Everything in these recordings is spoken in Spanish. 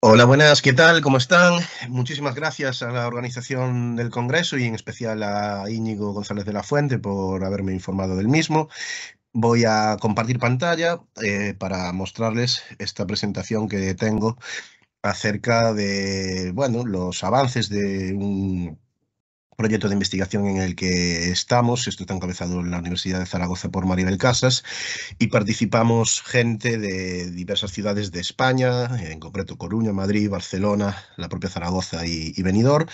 Hola, buenas, ¿qué tal? ¿Cómo están? Muchísimas gracias a la organización del Congreso y en especial a Íñigo González de la Fuente por haberme informado del mismo. Voy a compartir pantalla para mostrarles esta presentación que tengo acerca de, bueno, los avances de un proyecto de investigación en el que estamos. Esto está encabezado en la Universidad de Zaragoza por Maribel Casas y participamos gente de diversas ciudades de España, en concreto Coruña, Madrid, Barcelona, la propia Zaragoza y Benidorm,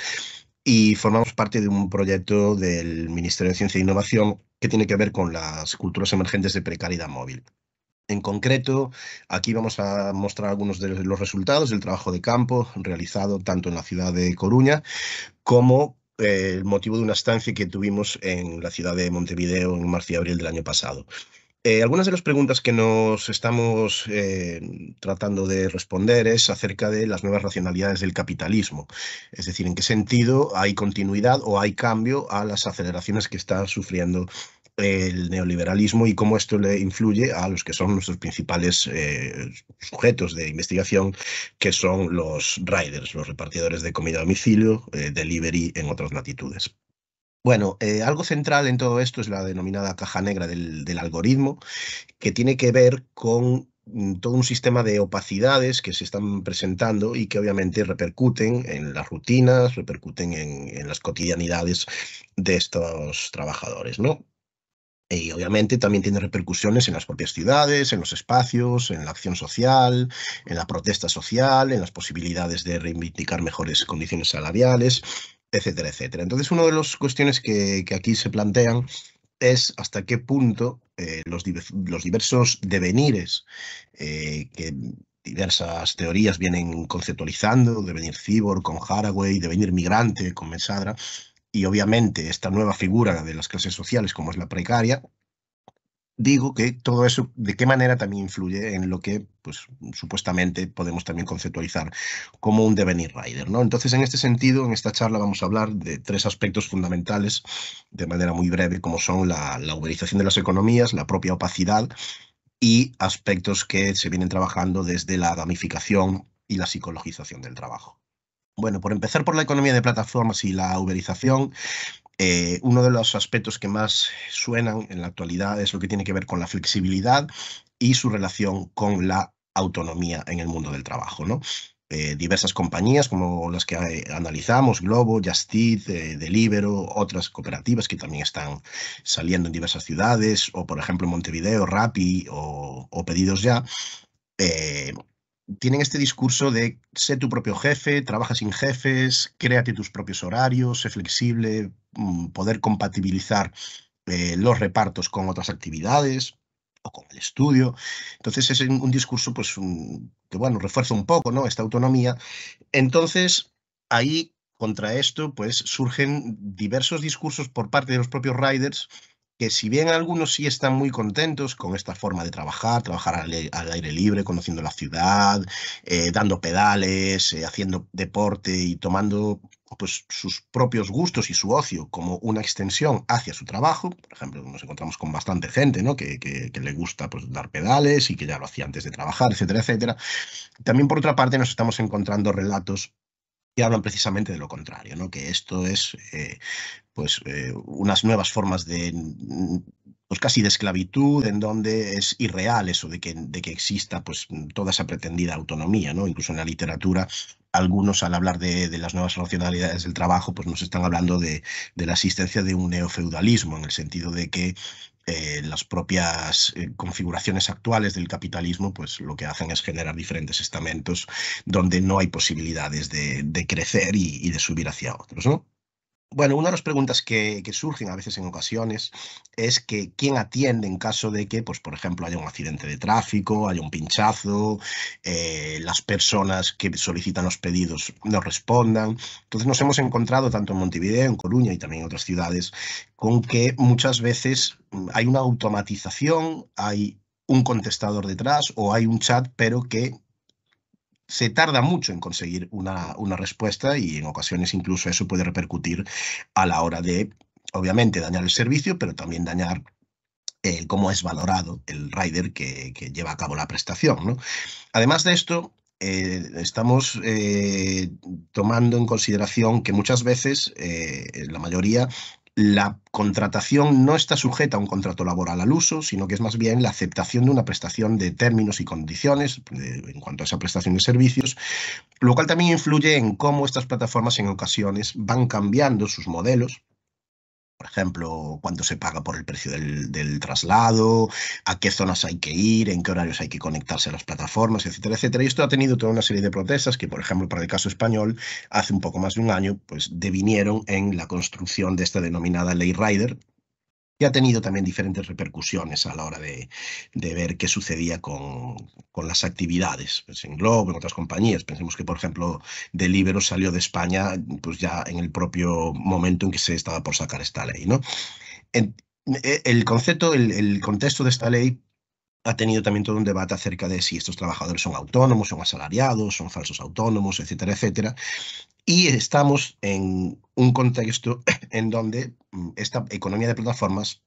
y formamos parte de un proyecto del Ministerio de Ciencia e Innovación que tiene que ver con las culturas emergentes de precariedad móvil. En concreto, aquí vamos a mostrar algunos de los resultados del trabajo de campo realizado tanto en la ciudad de Coruña como el motivo de una estancia que tuvimos en la ciudad de Montevideo en marzo y abril del año pasado. Algunas de las preguntas que nos estamos tratando de responder es acerca de las nuevas racionalidades del capitalismo. Es decir, en qué sentido hay continuidad o hay cambio a las aceleraciones que está sufriendo el neoliberalismo y cómo esto le influye a los que son nuestros principales sujetos de investigación, que son los riders, los repartidores de comida a domicilio, delivery en otras latitudes. Bueno, algo central en todo esto es la denominada caja negra del algoritmo, que tiene que ver con todo un sistema de opacidades que se están presentando y que obviamente repercuten en las rutinas, repercuten en las cotidianidades de estos trabajadores, ¿no? Y obviamente también tiene repercusiones en las propias ciudades, en los espacios, en la acción social, en la protesta social, en las posibilidades de reivindicar mejores condiciones salariales, etcétera, etcétera. Entonces, una de las cuestiones que aquí se plantean es hasta qué punto los diversos devenires que diversas teorías vienen conceptualizando, devenir cyborg con Haraway, devenir migrante con Mesadra, y obviamente esta nueva figura de las clases sociales como es la precaria. Digo que todo eso, ¿de qué manera también influye en lo que, pues, supuestamente podemos también conceptualizar como un devenir rider, ¿no? Entonces, en este sentido, en esta charla vamos a hablar de tres aspectos fundamentales de manera muy breve, como son la uberización de las economías, la propia opacidad y aspectos que se vienen trabajando desde la gamificación y la psicologización del trabajo. Bueno, por empezar por la economía de plataformas y la uberización, uno de los aspectos que más suenan en la actualidad es lo que tiene que ver con la flexibilidad y su relación con la autonomía en el mundo del trabajo, ¿no? Diversas compañías como las que analizamos, Globo, Just Eat, Deliveroo, otras cooperativas que también están saliendo en diversas ciudades, o por ejemplo en Montevideo, Rappi o Pedidos Ya, eh, tienen este discurso de sé tu propio jefe, trabaja sin jefes, créate tus propios horarios, sé flexible, poder compatibilizar los repartos con otras actividades o con el estudio. Entonces es un discurso pues, que bueno, refuerza un poco, ¿no?, esta autonomía. Entonces, ahí, contra esto, pues surgen diversos discursos por parte de los propios riders que, si bien algunos sí están muy contentos con esta forma de trabajar al aire libre, conociendo la ciudad, dando pedales, haciendo deporte y tomando pues sus propios gustos y su ocio como una extensión hacia su trabajo. Por ejemplo, nos encontramos con bastante gente, ¿no?, que le gusta pues dar pedales y que ya lo hacía antes de trabajar, etcétera, etcétera. También, por otra parte, nos estamos encontrando relatos que hablan precisamente de lo contrario, ¿no?, que esto es unas nuevas formas de, pues casi de esclavitud, en donde es irreal eso de que exista pues toda esa pretendida autonomía, ¿no? Incluso en la literatura, algunos al hablar de las nuevas racionalidades del trabajo, pues nos están hablando de la existencia de un neofeudalismo, en el sentido de que las propias configuraciones actuales del capitalismo, pues lo que hacen es generar diferentes estamentos donde no hay posibilidades de crecer y de subir hacia otros, ¿no? Bueno, una de las preguntas que surgen a veces en ocasiones es que quién atiende en caso de que, pues, por ejemplo, haya un accidente de tráfico, haya un pinchazo, las personas que solicitan los pedidos no respondan. Entonces nos hemos encontrado, tanto en Montevideo, en Coruña y también en otras ciudades, con que muchas veces hay una automatización, hay un contestador detrás o hay un chat, pero que se tarda mucho en conseguir una respuesta y en ocasiones incluso eso puede repercutir a la hora de, obviamente, dañar el servicio, pero también dañar cómo es valorado el rider que lleva a cabo la prestación, ¿no? Además de esto, estamos tomando en consideración que muchas veces, la mayoría, la contratación no está sujeta a un contrato laboral al uso, sino que es más bien la aceptación de una prestación de términos y condiciones en cuanto a esa prestación de servicios, lo cual también influye en cómo estas plataformas en ocasiones van cambiando sus modelos. Por ejemplo, cuánto se paga por el precio del traslado, a qué zonas hay que ir, en qué horarios hay que conectarse a las plataformas, etcétera, etcétera. Y esto ha tenido toda una serie de protestas que, por ejemplo, para el caso español, hace un poco más de un año, pues devinieron en la construcción de esta denominada Ley Rider, y ha tenido también diferentes repercusiones a la hora de ver qué sucedía con las actividades, pues en Globo, en otras compañías. Pensemos que, por ejemplo, Deliveroo salió de España pues ya en el propio momento en que se estaba por sacar esta ley, ¿no? En- el concepto, el contexto de esta ley ha tenido también todo un debate acerca de si estos trabajadores son autónomos, son asalariados, son falsos autónomos, etcétera, etcétera. Y estamos en un contexto en donde esta economía de plataformas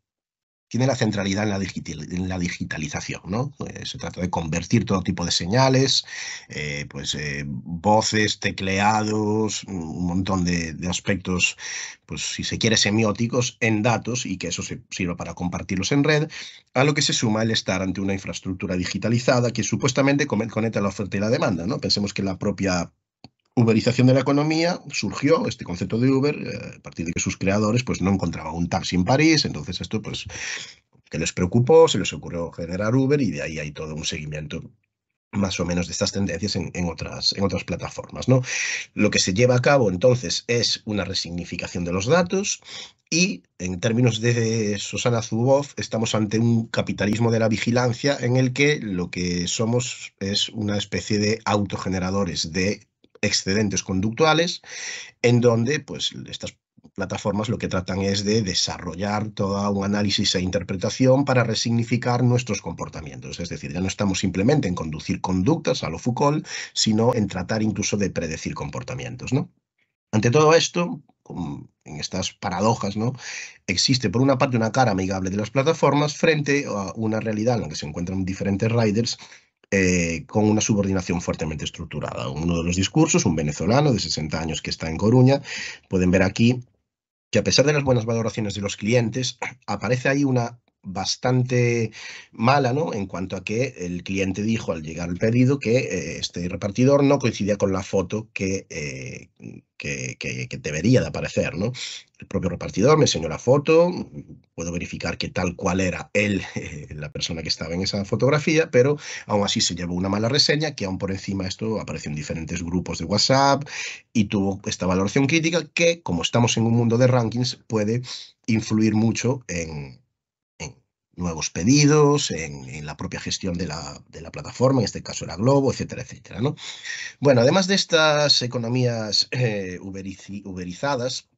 tiene la centralidad en la digitalización, ¿no? Se trata de convertir todo tipo de señales, voces, tecleados, un montón de aspectos, pues si se quiere, semióticos, en datos y que eso se sirva para compartirlos en red, a lo que se suma el estar ante una infraestructura digitalizada que supuestamente conecta la oferta y la demanda, ¿no? Pensemos que la propia uberización de la economía surgió este concepto de Uber a partir de que sus creadores pues no encontraban un taxi en París, entonces esto pues que les preocupó, se les ocurrió generar Uber y de ahí hay todo un seguimiento más o menos de estas tendencias en otras plataformas, ¿no? Lo que se lleva a cabo entonces es una resignificación de los datos y en términos de Susana Zuboff estamos ante un capitalismo de la vigilancia en el que lo que somos es una especie de autogeneradores de excedentes conductuales en donde pues estas plataformas lo que tratan es de desarrollar todo un análisis e interpretación para resignificar nuestros comportamientos. Es decir, ya no estamos simplemente en conducir conductas a lo Foucault, sino en tratar incluso de predecir comportamientos, ¿no? Ante todo esto, en estas paradojas, ¿no? Existe por una parte una cara amigable de las plataformas frente a una realidad en la que se encuentran diferentes riders con una subordinación fuertemente estructurada. Uno de los discursos, un venezolano de 60 años que está en Coruña, pueden ver aquí que a pesar de las buenas valoraciones de los clientes, aparece ahí una bastante mala, ¿no? En cuanto a que el cliente dijo al llegar el pedido que este repartidor no coincidía con la foto que debería de aparecer, ¿no? El propio repartidor me enseñó la foto, puedo verificar que tal cual era él, la persona que estaba en esa fotografía, pero aún así se llevó una mala reseña que aún por encima esto apareció en diferentes grupos de WhatsApp y tuvo esta valoración crítica que, como estamos en un mundo de rankings, puede influir mucho en nuevos pedidos, en la propia gestión de la plataforma, en este caso era Globo, etcétera, etcétera, ¿no? Bueno, además de estas economías uberizadas,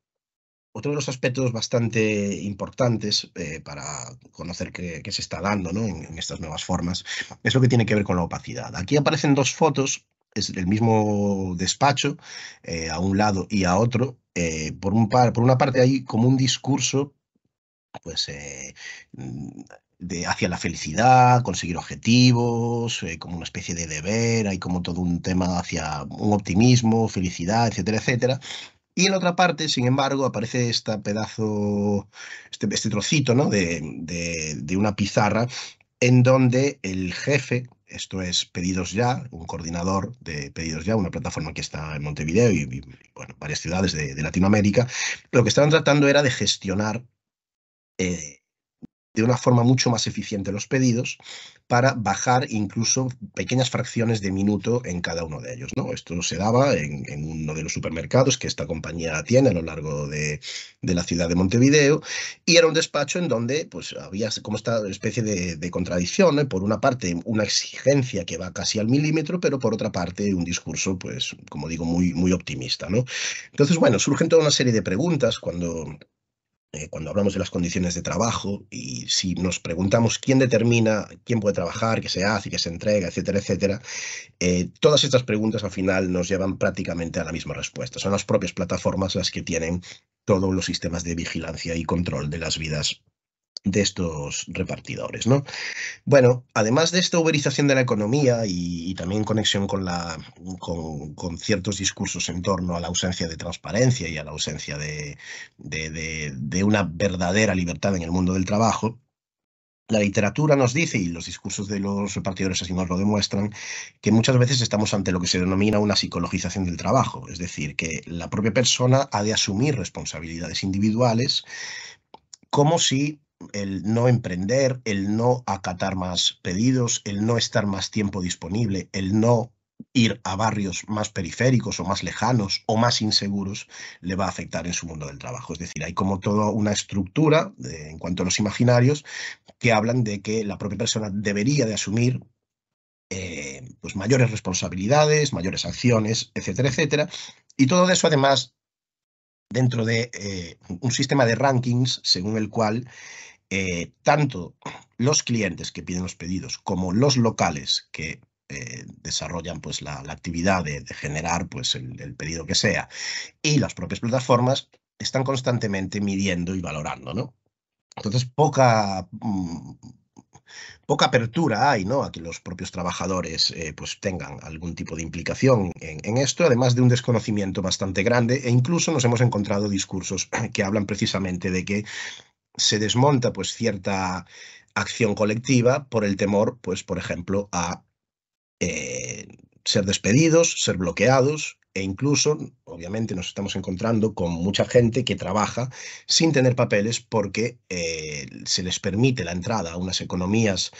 otro de los aspectos bastante importantes para conocer qué se está dando, ¿no? en estas nuevas formas es lo que tiene que ver con la opacidad. Aquí aparecen dos fotos, es el mismo despacho, a un lado y a otro. Por una parte hay como un discurso pues, mm, hacia la felicidad, conseguir objetivos, como una especie de deber, hay como todo un tema hacia un optimismo, felicidad, etcétera, etcétera. Y en la otra parte, sin embargo, aparece este trocito, ¿no? de una pizarra en donde el jefe, esto es Pedidos Ya, un coordinador de Pedidos Ya, una plataforma que está en Montevideo y, bueno, varias ciudades de Latinoamérica, lo que estaban tratando era de gestionar eh, de una forma mucho más eficiente los pedidos para bajar incluso pequeñas fracciones de minuto en cada uno de ellos, ¿no? Esto se daba en uno de los supermercados que esta compañía tiene a lo largo de la ciudad de Montevideo y era un despacho en donde pues, había como esta especie de contradicción, ¿no? Por una parte, una exigencia que va casi al milímetro, pero por otra parte, un discurso, pues, como digo, muy, muy optimista, ¿no? Entonces, bueno, surgen toda una serie de preguntas cuando hablamos de las condiciones de trabajo y si nos preguntamos quién determina quién puede trabajar, qué se hace, qué se entrega, etcétera, etcétera, todas estas preguntas al final nos llevan prácticamente a la misma respuesta. Son las propias plataformas las que tienen todos los sistemas de vigilancia y control de las vidas de estos repartidores, ¿no? Bueno, además de esta uberización de la economía y también conexión con ciertos discursos en torno a la ausencia de transparencia y a la ausencia de una verdadera libertad en el mundo del trabajo, la literatura nos dice, y los discursos de los repartidores así nos lo demuestran, que muchas veces estamos ante lo que se denomina una psicologización del trabajo, es decir, que la propia persona ha de asumir responsabilidades individuales como si el no emprender, el no acatar más pedidos, el no estar más tiempo disponible, el no ir a barrios más periféricos o más lejanos o más inseguros le va a afectar en su mundo del trabajo. Es decir, hay como toda una estructura en cuanto a los imaginarios que hablan de que la propia persona debería de asumir pues mayores responsabilidades, mayores acciones, etcétera, etcétera. Y todo eso además dentro de un sistema de rankings según el cual tanto los clientes que piden los pedidos como los locales que desarrollan pues, la actividad de generar pues, el pedido que sea y las propias plataformas están constantemente midiendo y valorando, ¿no? Entonces, poca apertura hay, ¿no? A que los propios trabajadores pues tengan algún tipo de implicación en esto, además de un desconocimiento bastante grande, e incluso nos hemos encontrado discursos que hablan precisamente de que se desmonta pues cierta acción colectiva por el temor, pues por ejemplo, a eh, ser despedidos, ser bloqueados e incluso, obviamente, nos estamos encontrando con mucha gente que trabaja sin tener papeles porque se les permite la entrada a unas economías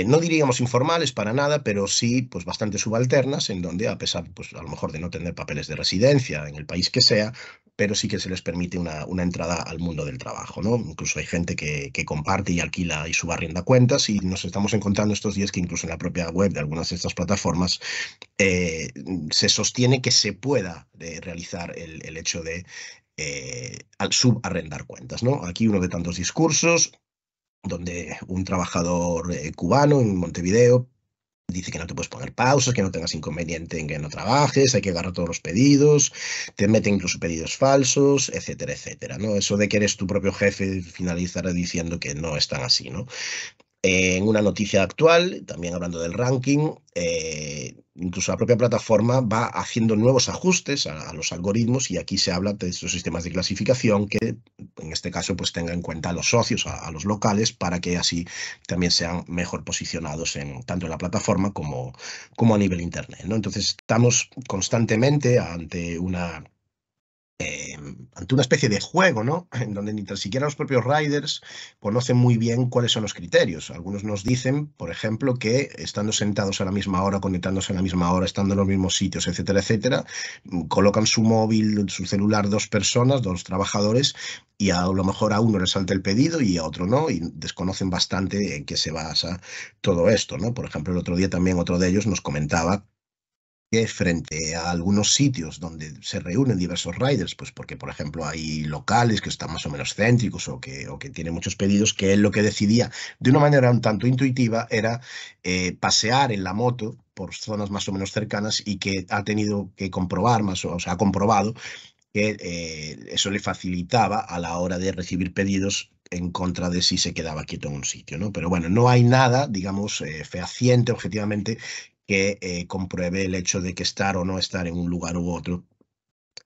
no diríamos informales para nada, pero sí pues bastante subalternas, en donde a pesar pues a lo mejor de no tener papeles de residencia en el país que sea, pero sí que se les permite una entrada al mundo del trabajo, ¿no? Incluso hay gente que comparte y alquila y subarrienda cuentas y nos estamos encontrando estos días que incluso en la propia web de algunas de estas plataformas eh, se sostiene que se pueda realizar el hecho de al subarrendar cuentas, ¿no? Aquí uno de tantos discursos donde un trabajador cubano en Montevideo dice que no te puedes poner pausas, que no tengas inconveniente en que no trabajes, hay que agarrar todos los pedidos, te meten incluso pedidos falsos, etcétera, etcétera, ¿no? Eso de que eres tu propio jefe finalizará diciendo que no es tan así, ¿no? En una noticia actual, también hablando del ranking, incluso la propia plataforma va haciendo nuevos ajustes a los algoritmos y aquí se habla de estos sistemas de clasificación que en este caso pues tenga en cuenta a los socios, a los locales, para que así también sean mejor posicionados tanto en la plataforma como a nivel internet, ¿no? Entonces estamos constantemente ante una especie de juego, ¿no? En donde ni tan siquiera los propios riders conocen muy bien cuáles son los criterios. Algunos nos dicen, por ejemplo, que estando sentados a la misma hora, conectándose a la misma hora, estando en los mismos sitios, etcétera, etcétera, colocan su móvil, su celular, dos personas, dos trabajadores, y a lo mejor a uno le salta el pedido y a otro no, y desconocen bastante en qué se basa todo esto, ¿no? Por ejemplo, el otro día también otro de ellos nos comentaba que frente a algunos sitios donde se reúnen diversos riders, pues porque, por ejemplo, hay locales que están más o menos céntricos o que tienen muchos pedidos, que él lo que decidía de una manera un tanto intuitiva era pasear en la moto por zonas más o menos cercanas y que ha tenido que comprobar, o sea, ha comprobado que eso le facilitaba a la hora de recibir pedidos en contra de si se quedaba quieto en un sitio, ¿no? Pero bueno, no hay nada, digamos, fehaciente, objetivamente, que compruebe el hecho de que estar o no estar en un lugar u otro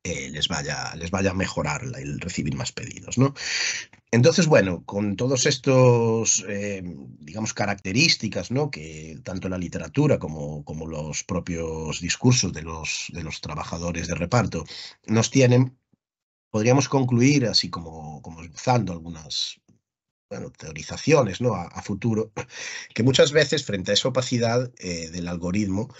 les vaya a mejorar el recibir más pedidos, ¿no? Entonces, bueno, con todos estos, digamos, características, ¿no? Que tanto la literatura como los propios discursos de los trabajadores de reparto nos tienen, podríamos concluir, así como esbozando algunas, bueno, teorizaciones, ¿no? A futuro, que muchas veces frente a esa opacidad del algoritmo,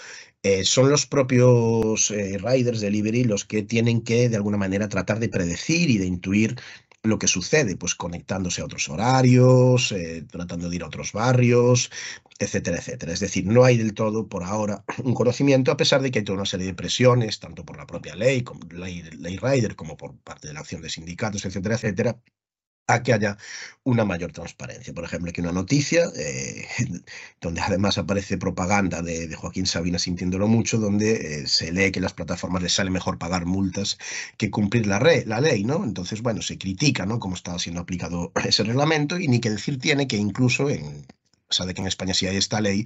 son los propios riders delivery los que tienen que de alguna manera tratar de predecir y de intuir lo que sucede, pues conectándose a otros horarios, tratando de ir a otros barrios, etcétera, etcétera. Es decir, no hay del todo por ahora un conocimiento, a pesar de que hay toda una serie de presiones, tanto por la propia ley, como ley rider, como por parte de la acción de sindicatos, etcétera, etcétera, a que haya una mayor transparencia. Por ejemplo, que una noticia, donde además aparece propaganda de Joaquín Sabina sintiéndolo mucho, donde se lee que las plataformas les sale mejor pagar multas que cumplir la ley, ¿no? Entonces, bueno, se critica, ¿no?, cómo está siendo aplicado ese reglamento, y ni que decir tiene que incluso o sea, de que en España sí hay esta ley,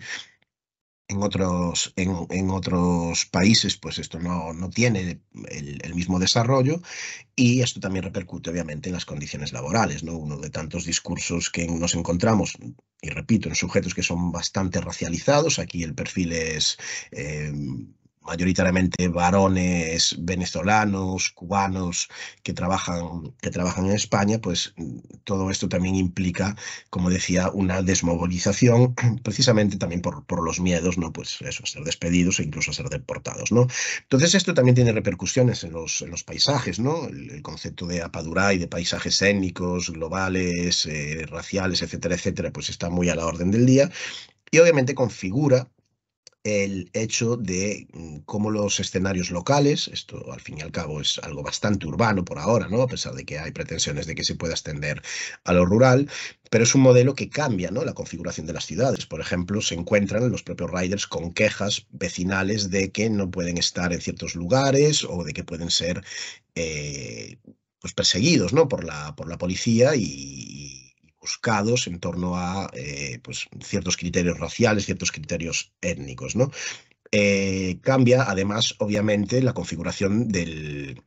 en otros países, pues esto no tiene el mismo desarrollo, y esto también repercute obviamente en las condiciones laborales, ¿no? Uno de tantos discursos que nos encontramos, y repito, en sujetos que son bastante racializados. Aquí el perfil es eh, mayoritariamente varones venezolanos, cubanos que trabajan en España. Pues todo esto también implica, como decía, una desmovilización, precisamente también por los miedos, ¿no? Pues eso, a ser despedidos e incluso a ser deportados, ¿no? Entonces esto también tiene repercusiones en los paisajes, ¿no? El concepto de Apadurai, de paisajes étnicos, globales, raciales, etcétera, etcétera, pues está muy a la orden del día, y obviamente configura el hecho de cómo los escenarios locales, esto al fin y al cabo es algo bastante urbano por ahora, ¿no?, a pesar de que hay pretensiones de que se pueda extender a lo rural, pero es un modelo que cambia, ¿no?, la configuración de las ciudades. Por ejemplo, se encuentran los propios riders con quejas vecinales de que no pueden estar en ciertos lugares, o de que pueden ser pues perseguidos, ¿no?, por la policía, y buscados en torno a pues ciertos criterios raciales, ciertos criterios étnicos, ¿no? Cambia además, obviamente, la configuración del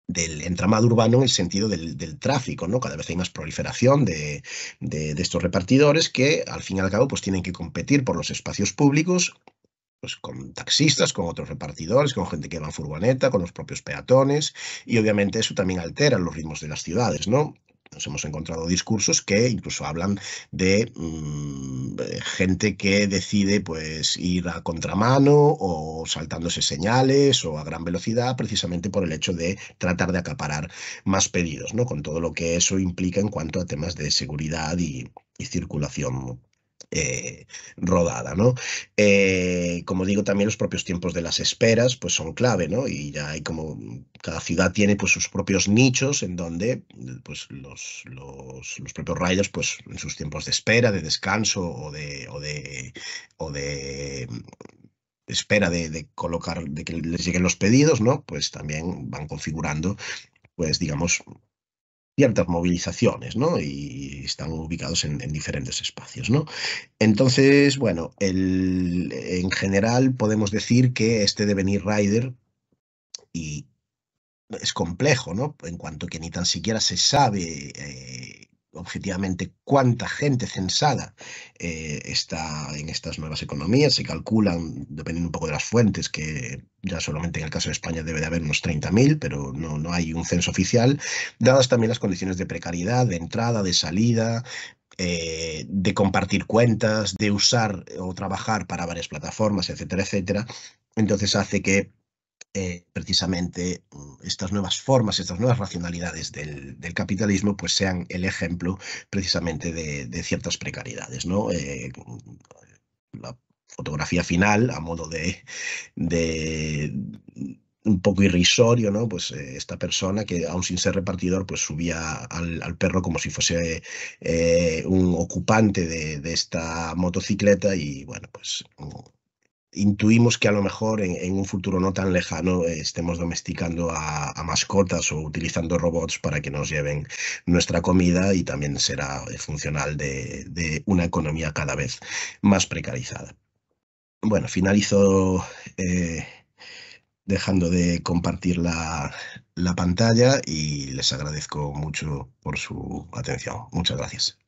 entramado urbano en el sentido del tráfico, ¿no? Cada vez hay más proliferación de estos repartidores, que al fin y al cabo pues tienen que competir por los espacios públicos, pues con taxistas, con otros repartidores, con gente que va en furgoneta, con los propios peatones, y obviamente eso también altera los ritmos de las ciudades, ¿no? Nos hemos encontrado discursos que incluso hablan de gente que decide pues ir a contramano, o saltándose señales, o a gran velocidad, precisamente por el hecho de tratar de acaparar más pedidos, ¿no? Con todo lo que eso implica en cuanto a temas de seguridad y circulación rodada, ¿no? Como digo, también los propios tiempos de las esperas pues son clave, ¿no? Y ya hay como cada ciudad tiene pues sus propios nichos en donde pues los propios riders pues en sus tiempos de espera, de descanso, o de espera de colocar, de que les lleguen los pedidos, ¿no? Pues también van configurando, pues digamos, ciertas movilizaciones, ¿no? Y están ubicados en diferentes espacios, ¿no? Entonces, bueno, en general podemos decir que este devenir rider y es complejo, ¿no? En cuanto que ni tan siquiera se sabe objetivamente cuánta gente censada está en estas nuevas economías. Se calculan, dependiendo un poco de las fuentes, que ya solamente en el caso de España debe de haber unos 30.000, pero no hay un censo oficial, dadas también las condiciones de precariedad, de entrada, de salida, de compartir cuentas, de usar o trabajar para varias plataformas, etcétera, etcétera. Entonces hace que precisamente estas nuevas formas, estas nuevas racionalidades del capitalismo, pues sean el ejemplo precisamente de ciertas precariedades, ¿no? La fotografía final, a modo de un poco irrisorio, ¿no? Pues esta persona que, aún sin ser repartidor, pues subía al perro como si fuese un ocupante de esta motocicleta, y bueno, pues intuimos que a lo mejor en un futuro no tan lejano estemos domesticando a mascotas, o utilizando robots para que nos lleven nuestra comida, y también será funcional de una economía cada vez más precarizada. Bueno, finalizo dejando de compartir la pantalla, y les agradezco mucho por su atención. Muchas gracias.